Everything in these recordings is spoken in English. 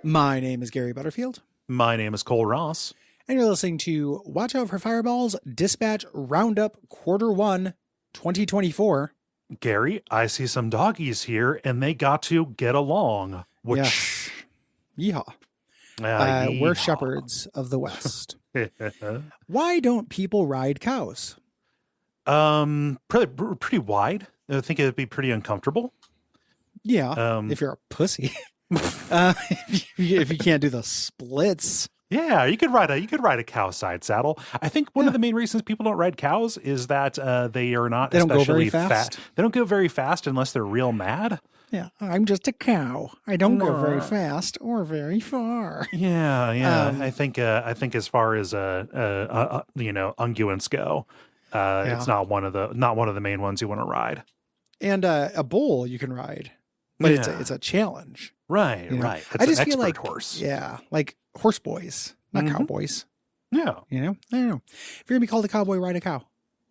My name is Gary Butterfield. My name is Cole Ross. And you're listening to Watch Out for Fireballs Dispatch Roundup Quarter 1, 2024. Gary, I see some doggies here, and they got to get along. Which... Yes. Yeehaw. Yeehaw. We're shepherds of the West. Why don't people ride cows? Pretty wide. I think it'd be pretty uncomfortable. Yeah, if you're a pussy. If you can't do the splits. Yeah, you could ride a cow side saddle. I think one of the main reasons people don't ride cows is that they are not especially fast. They don't go very fast unless they're real mad. Yeah, I'm just a cow. I don't go very fast or very far. Yeah. I think as far as unguents go, it's not one of the main ones you want to ride. And a bull you can ride, but it's a challenge. Right. It's I just an feel like horse. Yeah, like horse boys, not cowboys. Yeah, I don't know. If you're gonna be called a cowboy, ride a cow.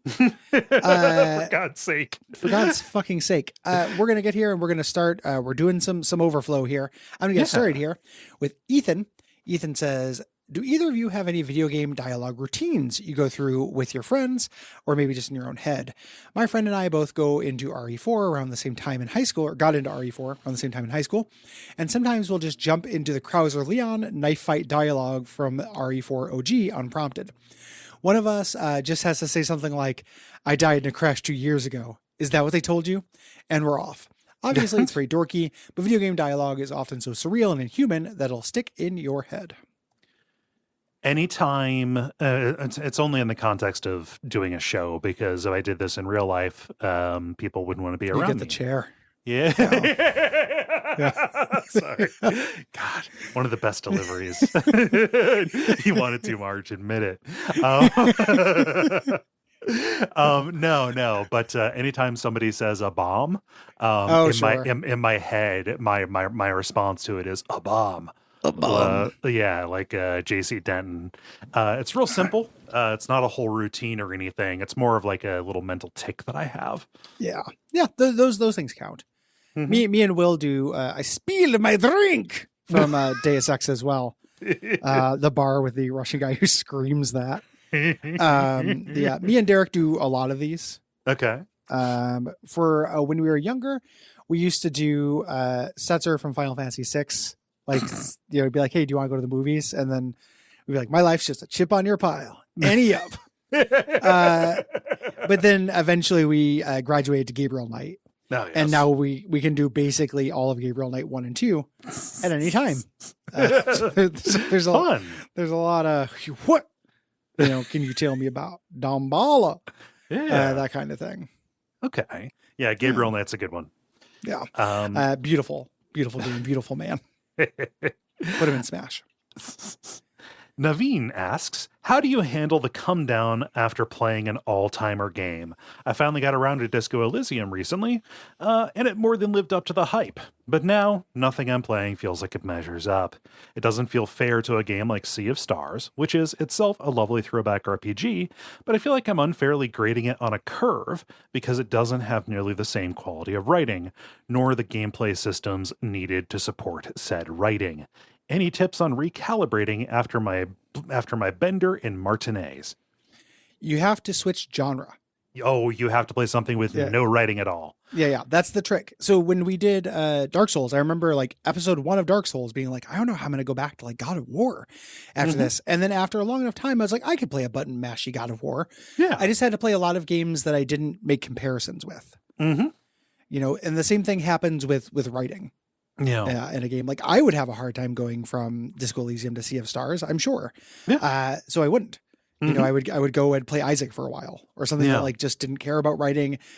For God's sake. For God's fucking sake. We're gonna get here and we're gonna start. We're doing some overflow here. I'm gonna get started here with Ethan. Ethan says, do either of you have any video game dialogue routines you go through with your friends or maybe just in your own head? My friend and I both go into RE4 around the same time in high school, or got into RE4 around the same time in high school. And sometimes we'll just jump into the Krauser Leon knife fight dialogue from RE4 OG unprompted. One of us just has to say something like, I died in a crash 2 years ago. Is that what they told you? And we're off. Obviously, it's very dorky, but video game dialogue is often so surreal and inhuman that it'll stick in your head. Anytime, it's only in the context of doing a show, because if I did this in real life, people wouldn't want to be around me. You get the chair. Yeah. Sorry. God, one of the best deliveries. You wanted too, Marge, admit it. No. But anytime somebody says a bomb, in my head, my response to it is a bomb. Like JC Denton. It's real simple. It's not a whole routine or anything. It's more of like a little mental tick that I have. Yeah. Those things count. Mm-hmm. Me and Will do. I spilled my drink from Deus Ex as well. The bar with the Russian guy who screams that. Me and Derek do a lot of these. Okay. For when we were younger, we used to do Setzer from Final Fantasy VI. Like, it'd be like, hey, do you want to go to the movies? And then we'd be like, my life's just a chip on your pile. Any up. But then eventually we graduated to Gabriel Knight. Oh, yes. And now we can do basically all of Gabriel Knight 1 and 2 at any time. There's a lot of, what? Can you tell me about Damballa? Yeah. That kind of thing. Okay. Yeah, Gabriel Knight's a good one. Yeah. Beautiful game, beautiful man. Put him in Smash. Naveen asks, how do you handle the come down after playing an all-timer game? I finally got around to Disco Elysium recently, and it more than lived up to the hype. But now, nothing I'm playing feels like it measures up. It doesn't feel fair to a game like Sea of Stars, which is itself a lovely throwback RPG, but I feel like I'm unfairly grading it on a curve because it doesn't have nearly the same quality of writing, nor the gameplay systems needed to support said writing. Any tips on recalibrating after my Bender and Martinez? You have to switch genre. Oh, you have to play something with no writing at all. Yeah. That's the trick. So when we did Dark Souls, I remember like episode 1 of Dark Souls being like, I don't know how I'm going to go back to like God of War after this. And then after a long enough time, I was like, I could play a button mashy God of War. Yeah. I just had to play a lot of games that I didn't make comparisons with. Mm-hmm. And the same thing happens with writing. Yeah. In a game. Like I would have a hard time going from Disco Elysium to Sea of Stars, I'm sure. Yeah. So I wouldn't. I would go and play Isaac for a while or something that like just didn't care about writing.